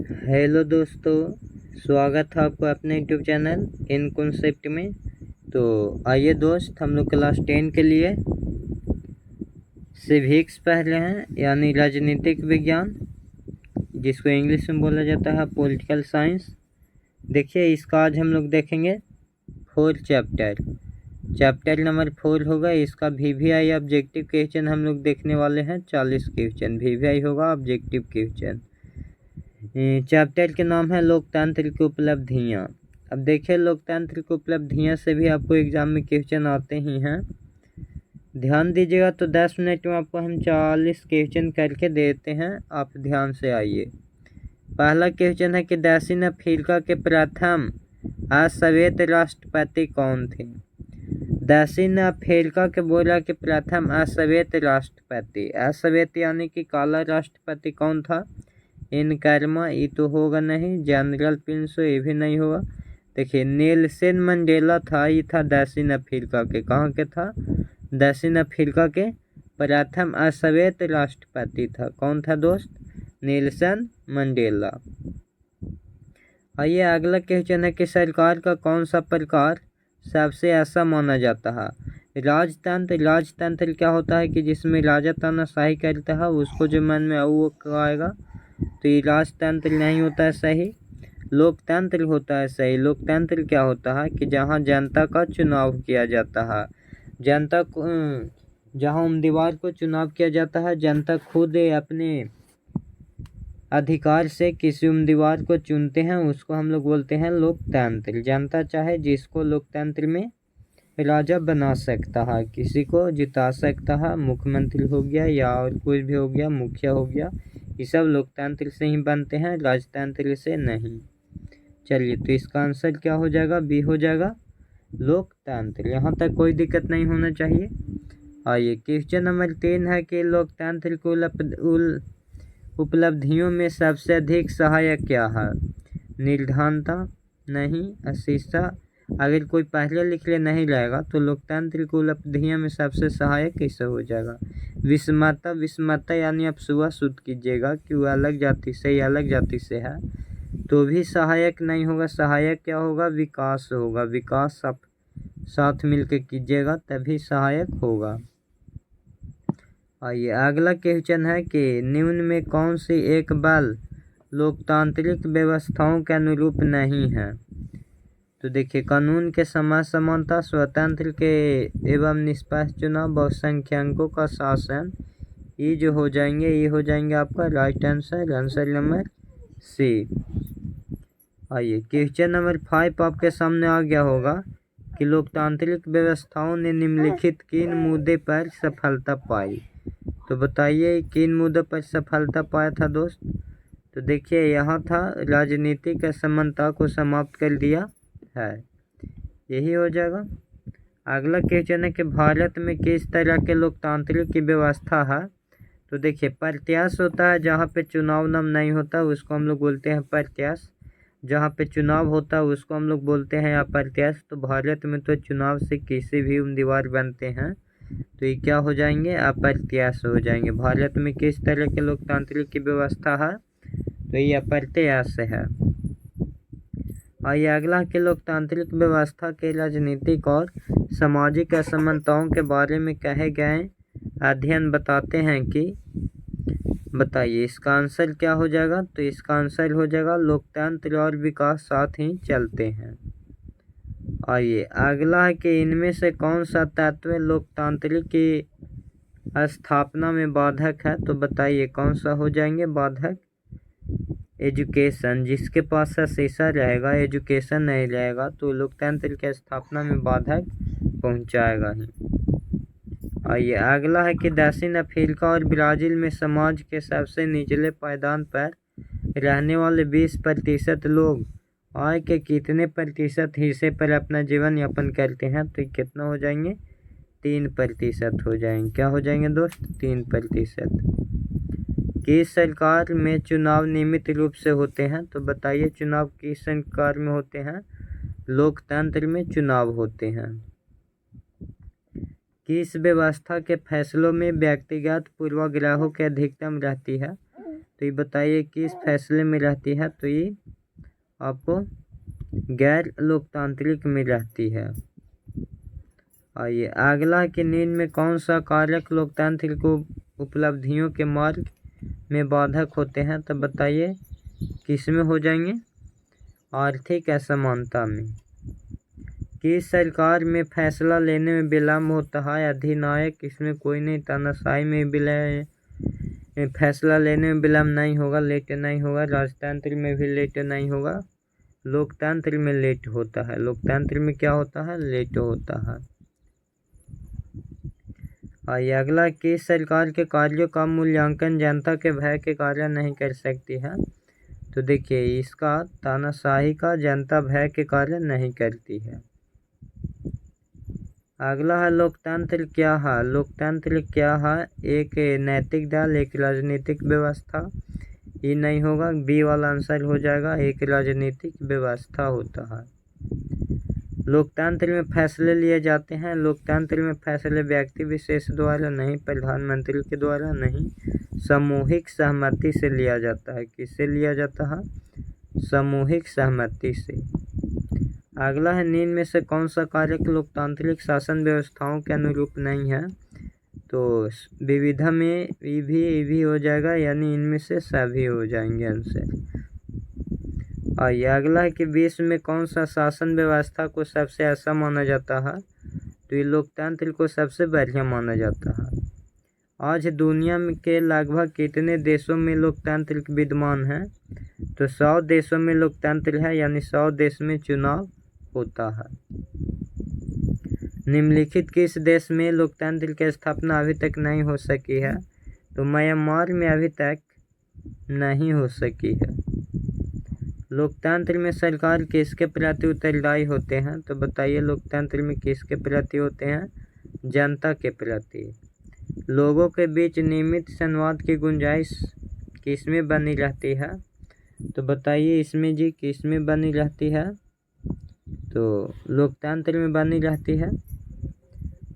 Hello दोस्तों, स्वागत है आपको अपने यूट्यूब चैनल इन कॉन्सेप्ट में। तो आइए दोस्त, हम लोग क्लास 10 के लिए सिविक्स पढ़ रहे हैं, यानी राजनीतिक विज्ञान, जिसको इंग्लिश में बोला जाता है पॉलिटिकल साइंस। देखिए, इसका आज हम लोग देखेंगे 4 चैप्टर नंबर 4 होगा। इसका VVI ऑब्जेक्टिव क्वेश्चन हम लोग देखने वाले हैं। 40 क्वेश्चन VVI होगा, ऑब्जेक्टिव क्वेश्चन। चैप्टर के नाम है लोकतंत्र की उपलब्धियाँ। अब देखिए, लोकतंत्र की उपलब्धियाँ से भी आपको एग्जाम में क्वेश्चन आते ही हैं। ध्यान दीजिएगा। तो 10 मिनट में आपको हम 40 क्वेश्चन करके देते हैं, आप ध्यान से आइए। पहला क्वेश्चन है कि दक्षिण अफ्रीका के प्रथम अश्वेत राष्ट्रपति कौन थे। दक्षिण अफ्रीका के बोला कि प्रथम अश्वेत राष्ट्रपति, अश्वेत यानी कि काला राष्ट्रपति कौन था। इनकर्मा ये तो होगा नहीं, जनरल पिंसो ये भी नहीं होगा। देखिए, नेल्सन मंडेला था, ये था दक्षिण अफ्रीका के। कहाँ के था? दक्षिण अफ्रीका के प्रथम अश्वेत राष्ट्रपति था। कौन था दोस्त? Nelson Mandela. आइए, अगला क्वेश्चन है कि सरकार का कौन सा प्रकार सबसे ऐसा माना जाता है। राजतंत्र क्या होता है कि जिसमें राजा तानाशाही करता है, उसको जो मन में वो आएगा, तो ये राजतंत्र नहीं होता है सही। लोकतंत्र होता है सही। लोकतंत्र क्या होता है कि जहाँ जनता का चुनाव किया जाता है, जनता को जहाँ उम्मीदवार को चुनाव किया जाता है, जनता खुद अपने अधिकार से किसी उम्मीदवार को चुनते हैं, उसको हम लोग बोलते हैं लोकतंत्र। जनता चाहे जिसको लोकतंत्र में राजा बना सकता है, किसी को जिता सकता है, मुख्यमंत्री हो गया या और कोई भी हो गया, मुखिया हो गया, ये सब लोकतंत्र से ही बनते हैं, राजतंत्र से नहीं। चलिए, तो इसका आंसर क्या हो जाएगा? बी हो जाएगा, लोकतंत्र। यहाँ तक कोई दिक्कत नहीं होना चाहिए। आइए, क्वेश्चन नंबर 3 है कि लोकतंत्र को उपलब्धियों में सबसे अधिक सहायक क्या है। निर्धनता नहीं, अशिक्षा। अगर कोई पहले लिखले नहीं रहेगा तो लोकतंत्र की उपलब्धियों में सबसे सहायक कैसे हो जाएगा। विषमता यानी आप सुबह शुद्ध कीजिएगा कि वो अलग जाति से अलग जाति से है, तो भी सहायक नहीं होगा। सहायक क्या होगा? विकास होगा। विकास आप साथ मिलकर कीजिएगा तभी सहायक होगा। आइए, अगला क्वेश्चन है कि निम्न में कौन सी एक बल लोकतांत्रिक व्यवस्थाओं के अनुरूप नहीं है। तो देखिए, कानून के समानता, स्वतंत्र के एवं निष्पक्ष चुनाव, बहुसंख्यकों का शासन, ये जो हो जाएंगे, ये हो जाएंगे आपका right answer, answer number C. आइए, क्वेश्चन नंबर 5 आपके सामने आ गया होगा कि लोकतांत्रिक व्यवस्थाओं ने निम्नलिखित किन मुद्दे पर सफलता पाई। तो बताइए, किन मुद्दों पर सफलता पाया था दोस्त। तो देखिए, यहाँ था राजनीतिक असमानता को समाप्त कर दिया है, यही हो जाएगा। अगला क्वेश्चन है कि भारत में किस तरह के लोकतांत्रिक की व्यवस्था है। तो देखिए, प्रत्याश होता है जहाँ पे चुनाव नाम नहीं होता, उसको हम लोग बोलते हैं प्रत्याश। जहाँ पे चुनाव होता है उसको हम लोग बोलते हैं अप्रत्याश। तो भारत में तो चुनाव से किसी भी उम्मीदवार बनते हैं, तो ये क्या हो जाएंगे? अप्रत्याश हो जाएंगे। भारत में किस तरह के लोकतांत्रिक की व्यवस्था है, तो ये अप्रत्याश है। आइए, अगला के लोकतांत्रिक व्यवस्था के राजनीतिक और सामाजिक असमानताओं के बारे में कहे गए अध्ययन बताते हैं कि, बताइए इसका आंसर क्या हो जाएगा। तो इसका आंसर हो जाएगा लोकतंत्र और विकास साथ ही चलते हैं। आइए, अगला है कि इनमें से कौन सा तत्व लोकतांत्रिक की स्थापना में बाधक है। तो बताइए कौन सा हो जाएंगे बाधक। एजुकेशन, जिसके पास शीशा रहेगा, एजुकेशन नहीं रहेगा, तो लोकतंत्र की स्थापना में बाधक पहुंचाएगा ही। आइए, अगला है कि दक्षिण अफ्रीका और ब्राज़ील में समाज के सबसे निचले पायदान पर रहने वाले 20% लोग आय के कितने प्रतिशत हिस्से पर अपना जीवन यापन करते हैं। तो कितना हो जाएंगे? 3% हो जाएंगे। क्या हो जाएंगे दोस्त? 3%। किस सरकार में चुनाव नियमित रूप से होते हैं। तो बताइए, चुनाव किस सरकार में होते हैं? लोकतंत्र में चुनाव होते हैं। किस व्यवस्था के फैसलों में व्यक्तिगत पूर्वाग्रहों की अधिकतम रहती है। तो ये बताइए किस फैसले में रहती है, तो ये आपको गैर लोकतांत्रिक में रहती है। आइए अगला कि निम्न में कौन सा कारक लोकतांत्रिक उपलब्धियों के मार्ग में बाधक होते हैं, तो बताइए किस में हो जाएंगे, आर्थिक असमानता में। किस सरकार में फैसला लेने में विलम्ब होता है, अधिनायक इसमें कोई नहीं, तानाशाही में विलय फैसला लेने में विलम्ब नहीं होगा, लेट नहीं होगा, राजतंत्र में भी लेट नहीं होगा, लोकतंत्र में लेट होता है। लोकतंत्र में क्या होता है, लेट होता है। आइए अगला, किस सरकार के कार्यों का मूल्यांकन जनता के भय के कारण नहीं कर सकती है, तो देखिए इसका तानाशाही का जनता भय के कारण नहीं करती है। अगला है लोकतंत्र क्या है, लोकतंत्र क्या है, एक नैतिक दल, एक राजनीतिक व्यवस्था, ये नहीं होगा, बी वाला आंसर हो जाएगा, एक राजनीतिक व्यवस्था होता है। लोकतंत्र में फैसले लिए जाते हैं, लोकतंत्र में फैसले व्यक्ति विशेष द्वारा नहीं, प्रधानमंत्री के द्वारा नहीं, सामूहिक सहमति से लिया जाता है। किससे लिया जाता है, सामूहिक सहमति से। अगला है निम्न में से कौन सा कारक लोकतांत्रिक शासन व्यवस्थाओं के अनुरूप नहीं है, तो विविधा में ई भी हो जाएगा, यानी इनमें से सभी हो जाएंगे आंसर। आइए अगला है कि विश्व में कौन सा शासन व्यवस्था को सबसे अच्छा माना जाता है, तो ये लोकतंत्र को सबसे बढ़िया माना जाता है। आज दुनिया में के लगभग कितने देशों में लोकतंत्र विद्यमान है, तो 100 देशों में लोकतंत्र है, यानी 100 देश में चुनाव होता है। निम्नलिखित किस देश में लोकतंत्र की स्थापना अभी तक नहीं हो सकी है, तो म्यांमार में अभी तक नहीं हो सकी है। लोकतंत्र में सरकार किसके प्रति उत्तरदायी होते हैं, तो बताइए लोकतंत्र में किसके प्रति होते हैं, जनता के प्रति। लोगों के बीच नियमित संवाद की गुंजाइश किसमें बनी रहती है, तो बताइए इसमें जी किसमें बनी रहती है, तो लोकतंत्र में बनी रहती है।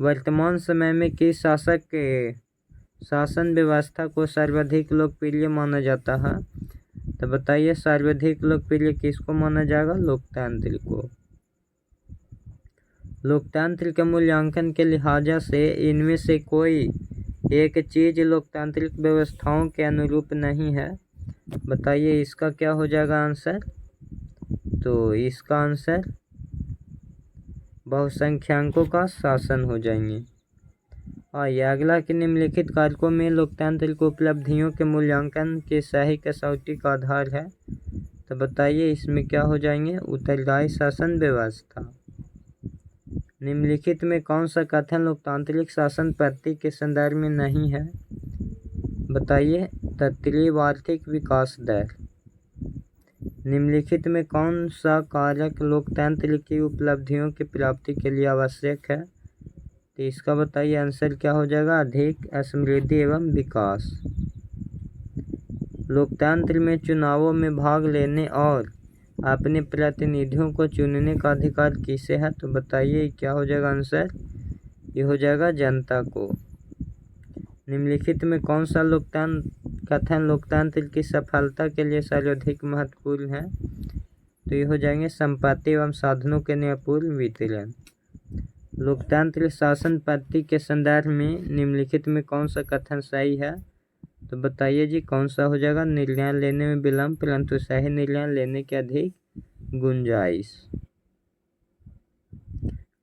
वर्तमान समय में किस शासक के शासन व्यवस्था को सर्वाधिक लोकप्रिय माना जाता है, तो बताइए सर्वाधिक लोकप्रिय किसको माना जाएगा, लोकतंत्र को। लोकतंत्र के मूल्यांकन के लिहाजा से इनमें से कोई एक चीज लोकतांत्रिक व्यवस्थाओं के अनुरूप नहीं है, बताइए इसका क्या हो जाएगा आंसर, तो इसका आंसर बहुसंख्यकों का शासन हो जाएंगे। आइए अगला कि निम्नलिखित कारकों में लोकतंत्र की उपलब्धियों के मूल्यांकन के सही कसौटी का आधार है, तो बताइए इसमें क्या हो जाएंगे, उत्तरदायी शासन व्यवस्था। निम्नलिखित में कौन सा कथन लोकतांत्रिक शासन पद्धति के संदर्भ में नहीं है, बताइए तत्कालीन आर्थिक विकास दर। निम्नलिखित में कौन सा कारक लोकतंत्र की उपलब्धियों की प्राप्ति के लिए आवश्यक है, तो इसका बताइए आंसर क्या हो जाएगा, अधिक समृद्धि एवं विकास। लोकतंत्र में चुनावों में भाग लेने और अपने प्रतिनिधियों को चुनने का अधिकार किसे है, तो बताइए क्या हो जाएगा आंसर, ये हो जाएगा जनता को। निम्नलिखित में कौन सा कथन लोकतंत्र की सफलता के लिए सर्वाधिक महत्वपूर्ण है, तो ये हो जाएंगे संपत्ति एवं साधनों के न्यायपूर्ण वितरण। लोकतंत्र शासन पद्धति के संदर्भ में निम्नलिखित में कौन सा कथन सही है, तो बताइए जी कौन सा हो जाएगा, निर्णय लेने में विलम्ब परंतु सही निर्णय लेने की अधिक गुंजाइश।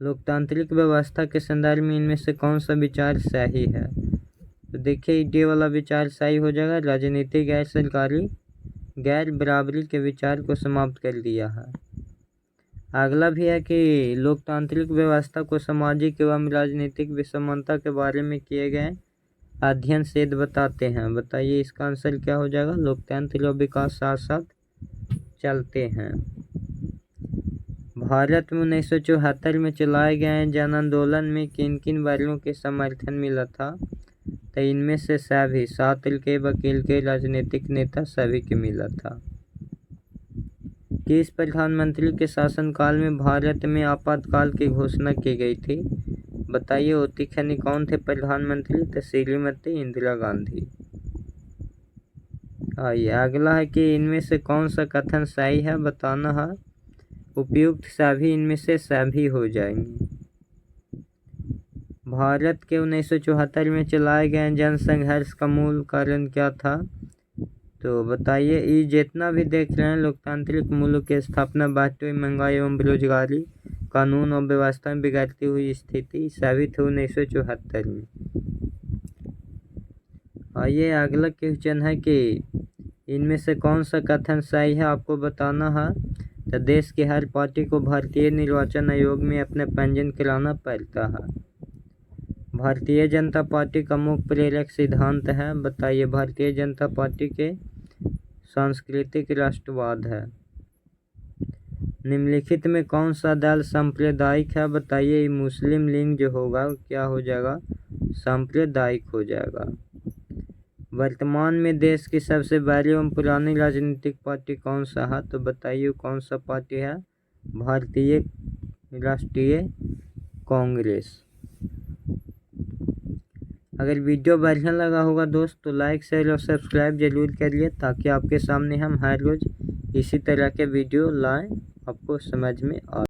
लोकतांत्रिक व्यवस्था के संदर्भ में इनमें से कौन सा विचार सही है, तो देखिए डी वाला विचार सही हो जाएगा, राजनीति गैर सरकारी गैर बराबरी के विचार को समाप्त कर दिया है। अगला भी है कि लोकतांत्रिक व्यवस्था को सामाजिक एवं राजनीतिक विषमता के बारे में किए गए अध्ययन सिद्ध बताते हैं, बताइए इसका आंसर क्या हो जाएगा, लोकतंत्र और विकास साथ साथ चलते हैं। भारत में 1974 में चलाए गए जन आंदोलन में किन किन वर्गों के समर्थन मिला था, तो इनमें से सभी छात्र के, वकील के, राजनीतिक नेता सभी के मिला था। किस प्रधानमंत्री के शासनकाल में भारत में आपातकाल की घोषणा की गई थी, बताइए ओती खनी कौन थे प्रधानमंत्री, तो श्रीमती इंदिरा गांधी। आइए अगला है कि इनमें से कौन सा कथन सही है, बताना है। उपयुक्त सभी इनमें से सभी हो जाएंगे। भारत के 1974 में चलाए गए जनसंघर्ष का मूल कारण क्या था? तो बताइए। ये जितना भी देख रहे हैं, लोकतांत्रिक मूल्यों की स्थापना, बढ़ती हुई महंगाई एवं बेरोजगारी, कानून और व्यवस्था में बिगड़ती हुई स्थिति, सभी थे 1974 में। आइए अगला क्वेश्चन है कि इनमें से कौन सा कथन सही है, आपको बताना है। तो देश की हर पार्टी को भारतीय निर्वाचन आयोग में अपना पंजीयन कराना पड़ता है। भारतीय जनता पार्टी का मुख्य प्रेरक सिद्धांत है, बताइए। भारतीय जनता पार्टी के सांस्कृतिक राष्ट्रवाद है। निम्नलिखित में कौन सा दल सांप्रदायिक है, बताइए। मुस्लिम लीग जो होगा क्या हो जाएगा, सांप्रदायिक हो जाएगा। वर्तमान में देश की सबसे बड़ी एवं पुरानी राजनीतिक पार्टी कौन सा है, तो बताइए कौन सा पार्टी है, भारतीय राष्ट्रीय कांग्रेस। अगर वीडियो बढ़िया लगा होगा दोस्त तो लाइक शेयर और सब्सक्राइब जरूर करिए, ताकि आपके सामने हम हर रोज़ इसी तरह के वीडियो लाएं, आपको समझ में आ